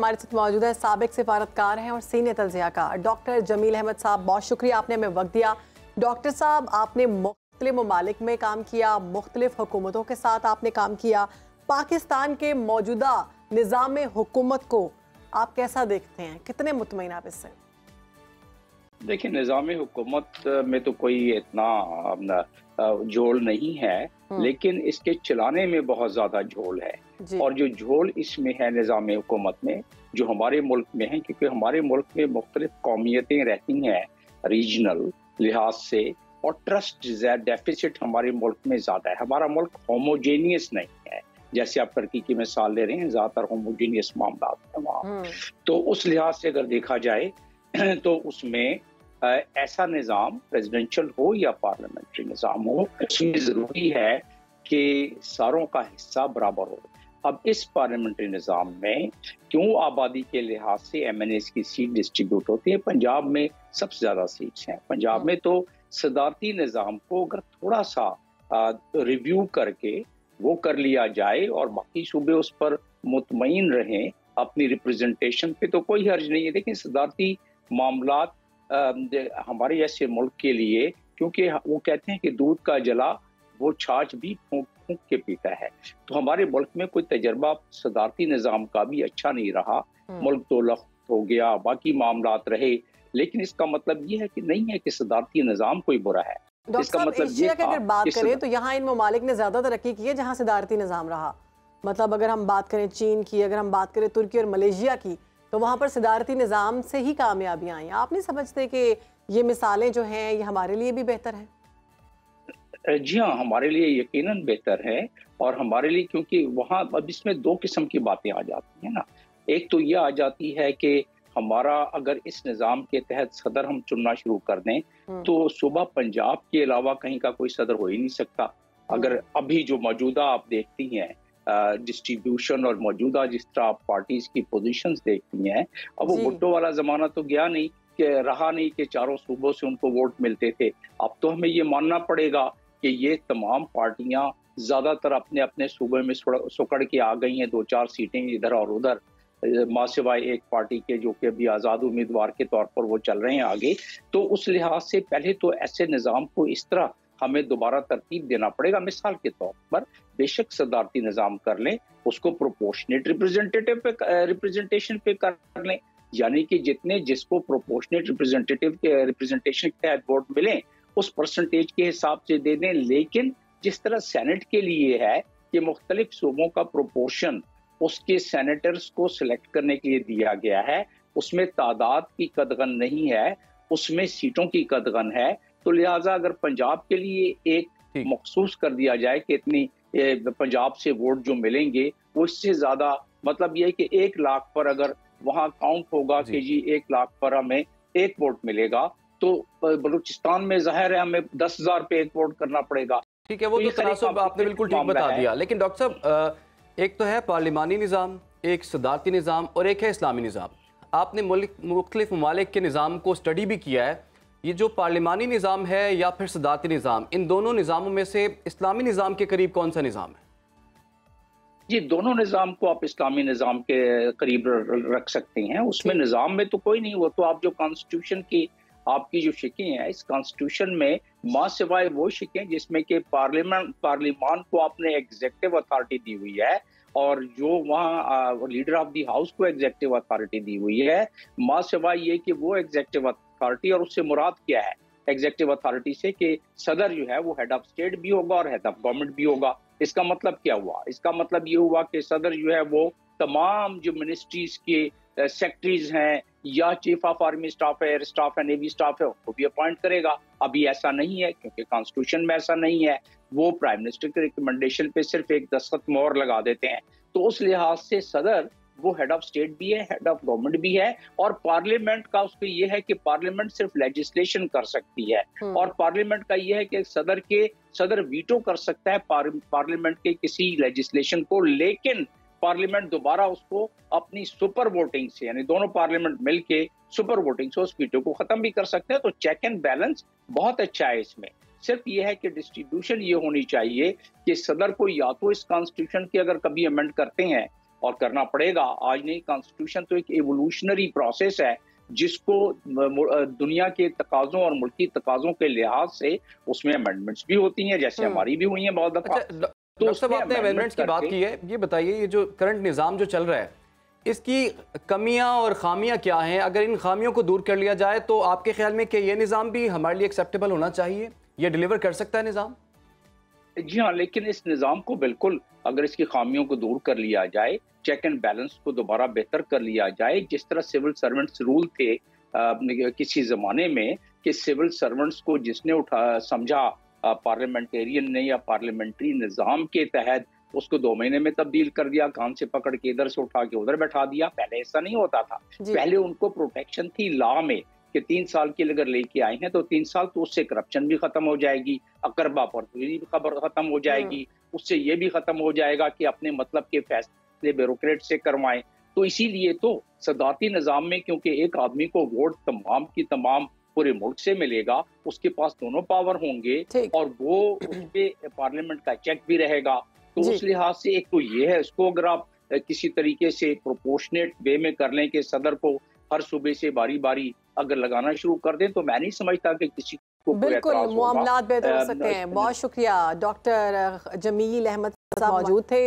ہمارے ساتھ موجود ہے سابق سفارتکار ہیں اور سینئر تجزیہ کار ڈاکٹر جمیل احمد صاحب. بہت شکریہ آپ نے ہمیں وقت دیا. ڈاکٹر صاحب, آپ نے مختلف ممالک میں کام کیا, مختلف حکومتوں کے ساتھ آپ نے کام کیا. پاکستان کے موجودہ نظام حکومت کو آپ کیسا دیکھتے ہیں؟ کتنے مطمئن آپ اس سے؟ دیکھیں, نظام حکومت میں تو کوئی اتنا جھول نہیں ہے, لیکن اس کے چلانے میں بہت زیادہ جھول ہے. اور جو جھول اس میں ہے نظام حکومت میں, جو ہمارے ملک میں ہے, کیونکہ ہمارے ملک میں مختلف قومیتیں رہتی ہیں ریجنل لحاظ سے, اور ٹرسٹ ڈیفیسٹ ہمارے ملک میں زیادہ ہے. ہمارا ملک ہوموجینیس نہیں ہے, جیسے آپ ترکی کی مثال لے رہے ہیں, زیادہ تر ہوموجینیس معاملات ہیں وہاں. تو اس لحاظ سے اگر دیکھا جائے تو اس میں ایسا نظام پریزیڈنشل ہو یا پارلیمنٹری نظام ہو, اس میں ضروری ہے کہ ساروں کا حصہ برابر ہو. اب اس پارلیمنٹری نظام میں کیوں آبادی کے لحاظ سے ایم این ایز کی سیٹ ڈسٹریبیوٹ ہوتی ہے؟ پنجاب میں سب سے زیادہ سیٹس ہیں. پنجاب میں تو صدارتی نظام کو اگر تھوڑا سا ریویو کر کے وہ کر لیا جائے اور باقی صوبے اس پر مطمئن رہیں اپنی ریپرزنٹیشن پہ, تو کوئی حرج نہیں ہے. لیکن صدارتی معاملات ہمارے ایسے ملک کے لیے, کیونکہ وہ کہتے ہیں کہ دودھ کا جلا وہ چھاچھ بھی پھونک پھونک کے پیتا ہے, تو ہمارے ملک میں کوئی تجربہ صدارتی نظام کا بھی اچھا نہیں رہا. ملک تو لخت ہو گیا, باقی معاملات رہے, لیکن اس کا مطلب یہ ہے کہ نہیں ہے کہ صدارتی نظام کوئی برا ہے. ڈاکٹر صاحب, ایشیا کی اگر بات کریں تو یہاں ان ممالک نے زیادہ ترقی کی ہے جہاں صدارتی نظام رہا. مطلب اگر ہم بات کریں چین کی, اگر ہم بات کریں ترکی اور ملیشیا کی, تو وہاں پر صدارتی نظام سے ہی کامیابیاں آئیں. آپ نہیں سمجھتے کہ یہ مثالیں جو ہیں یہ ہمارے لیے بھی بہتر ہیں؟ جی ہاں, ہمارے لیے یقیناً بہتر ہے. اور ہمارے لیے کیونکہ وہاں اب اس میں دو قسم کی باتیں آ جاتی ہیں نا. ایک تو یہ آ جاتی ہے کہ ہمارا اگر اس نظام کے تحت صدر ہم چننا شروع کر دیں تو صوبہ پنجاب کے علاوہ کہیں کا کوئی صدر ہو ہی نہیں سکتا. اگر ابھی جو موجودہ آپ دیکھتی ہیں ڈسٹریبیوشن اور موجودہ جس طرح آپ پارٹیز کی پوزیشنز دیکھتی ہیں, اب وہ بھٹو والا زمانہ تو گیا نہیں کہ رہا نہیں کہ چاروں صوبوں سے ان کو ووٹ ملتے تھے. اب تو ہمیں یہ ماننا پڑے گا کہ یہ تمام پارٹیاں زیادہ تر اپنے اپنے صوبے میں سکڑ کے آ گئی ہیں, 2-4 سیٹیں ادھر اور ادھر, ماں سوائے ایک پارٹی کے جو کہ ابھی آزاد امیدوار کے طور پر وہ چل رہے ہیں آگے. تو اس لحاظ سے پہلے تو ایسے نظام کو اس طرح ہمیں دوبارہ ترتیب دینا پڑے گا. مثال کے طور پر بے شک صدارتی نظام کر لیں, اس کو پروپورشنیٹ ریپرزنٹیشن پہ کر لیں, یعنی کہ جتنے جس کو پروپورشنیٹ ریپرزنٹیشن کے تحت ووٹ ملیں اس پرسنٹیج کے حساب سے دے دیں. لیکن جس طرح سینٹ کے لیے ہے کہ مختلف صوبوں کا پروپورشن اس کے سینیٹرز کو سلیکٹ کرنے کے لیے دیا گیا ہے, اس میں تعداد کی قدغن نہیں ہے, اس میں سیٹوں کی قدغن ہے. تو لہٰذا اگر پنجاب کے لیے ایک مخصوص کر دیا جائے کہ اتنی پنجاب سے ووٹ جو ملیں گے وہ اس سے زیادہ, مطلب یہ ہے کہ 1 لاکھ پر اگر وہاں کاؤنٹ ہوگا کہ جی 1 لاکھ پر ہمیں 1 ووٹ ملے گا, تو بلوچستان میں ظاہر ہے ہمیں 10,000 پہ 1 ووٹ کرنا پڑے گا. ٹھیک ہے, وہ تو تناسب آپ نے بالکل ٹھیک بتا دیا. لیکن ڈاکٹر صاحب, ایک تو ہے پارلیمانی نظام, ایک صدارتی نظام, اور ایک ہے اسلامی نظام. آپ نے مختلف ممالک کے نظام کو اسٹڈی بھی کیا ہے. یہ جو پارلیمانی نظام ہے یا پھر صدارتی نظام, ان دونوں نظاموں میں سے اسلامی نظام کے قریب کون سا نظام ہے؟ جی, دونوں نظام کو آپ اسلامی نظام کے قریب رکھ سکتے ہیں. اس میں نظام میں تو کوئی نہیں, وہ تو آپ جو کانسٹیٹیوشن کی آپ کی جو شکیں ہیں, اس کانسٹیٹیوشن میں ماں سوائے وہ شکیں جس میں کہ پارلیمان کو آپ نے ایگزیکٹو اتھارٹی دی ہوئی ہے, اور جو وہاں لیڈر آف دی ہاؤس کو ایگزیکٹو اتھارٹی دی ہوئی ہے, ماں سوائے یہ کہ وہ ایگزیکٹو اتھارٹی, اور اس سے مراد کیا ہے ایگزیکٹو اتھارٹی سے, کہ صدر جو ہے وہ ہیڈ آف اسٹیٹ بھی ہوگا اور ہیڈ آف گورنمنٹ بھی ہوگا. اس کا مطلب کیا ہوا؟ اس کا مطلب یہ ہوا کہ صدر جو ہے وہ تمام جو منسٹریز کے سیکٹریز ہیں یا چیف آف آرمی اسٹاف ہے, ایئر اسٹاف ہے, نیوی اسٹاف ہے, وہ بھی اپوائنٹ کرے گا. ابھی ایسا نہیں ہے کیونکہ کانسٹیٹیوشن میں ایسا نہیں ہے. وہ پرائم منسٹر کے ریکمنڈیشن پہ صرف ایک دستخط مہر لگا دیتے ہیں. تو اس لحاظ سے صدر وہ ہیڈ آف اسٹیٹ بھی ہے, ہیڈ آف گورنمنٹ بھی ہے, اور پارلیمنٹ کا اس کو یہ ہے کہ پارلیمنٹ صرف لیجسلیشن کر سکتی ہے, اور پارلیمنٹ کا یہ ہے کہ صدر ویٹو کر سکتا ہے پارلیمنٹ کے کسی لیجسلیشن کو, لیکن پارلیمنٹ دوبارہ اس کو اپنی سپر ووٹنگ سے, یعنی دونوں پارلیمنٹ مل کے سپر ووٹنگ سے اس ویٹو کو ختم بھی کر سکتے ہیں. تو چیک اینڈ بیلنس بہت اچھا ہے اس میں. صرف یہ ہے کہ ڈسٹریبیوشن یہ ہونی چاہیے کہ صدر کو یا تو اس کانسٹیٹیوشن کی اگر کبھی امینڈ کرتے ہیں اور کرنا پڑے گا. آج نہیں, کانسٹیٹیوشن تو ایک ایوولوشنری پروسیس ہے جس کو دنیا کے تقاضوں اور ملکی تقاضوں کے لحاظ سے اس میں امینڈمنٹس بھی ہوتی ہیں, جیسے ہماری بھی ہوئی ہیں بہت دفعہ. ڈاکٹر صاحب آپ نے امینڈمنٹس کی بات کی ہے, یہ بتائیے یہ جو کرنٹ نظام جو چل رہا ہے اس کی کمیاں اور خامیاں کیا ہیں؟ اگر ان خامیوں کو دور کر لیا جائے تو آپ کے خیال میں کہ یہ نظام بھی ہمارے لیے ایکسیپٹیبل ہونا چاہیے, یہ ڈیلیور کر سکتا ہے نظام؟ جی ہاں, لیکن اس نظام کو بالکل اگر اس کی خامیوں کو دور کر لیا جائے, چیک اینڈ بیلنس کو دوبارہ بہتر کر لیا جائے, جس طرح سول سرونٹس رول تھے کسی زمانے میں کہ سول سرونٹس کو جس نے سمجھا پارلیمنٹیرین نے یا پارلیمنٹری نظام کے تحت اس کو 2 مہینے میں تبدیل کر دیا, کان سے پکڑ کے ادھر سے اٹھا کے ادھر بیٹھا دیا. پہلے ایسا نہیں ہوتا تھا. پہلے ان کو پروٹیکشن تھی لا میں کہ 3 سال کے اگر لے کے آئے ہیں تو 3 سال تو اس سے کرپشن بھی ختم ہو جائے گی, اقربا پر بھی خبر ختم ہو جائے گی, اس سے یہ بھی ختم ہو جائے گا کہ اپنے مطلب کے فیصلے بیوروکریٹ سے کروائیں. تو اسی لیے تو صدارتی نظام میں کیونکہ ایک آدمی کو ووٹ تمام کی تمام پورے ملک سے ملے گا, اس کے پاس دونوں پاور ہوں گے اور وہ اس پہ پارلیمنٹ کا چیک بھی رہے گا. تو اس لحاظ سے ایک تو یہ ہے, اس کو اگر آپ کسی طریقے سے پروپورشنیٹ وے میں کر لیں کہ صدر کو ہر صوبے سے باری باری اگر لگانا شروع کر دیں تو میں نہیں سمجھتا کہ کسی کو بالکل معاملات بہتر ہو سکتے ہیں. بہت شکریہ. ڈاکٹر جمیل احمد صاحب موجود تھے.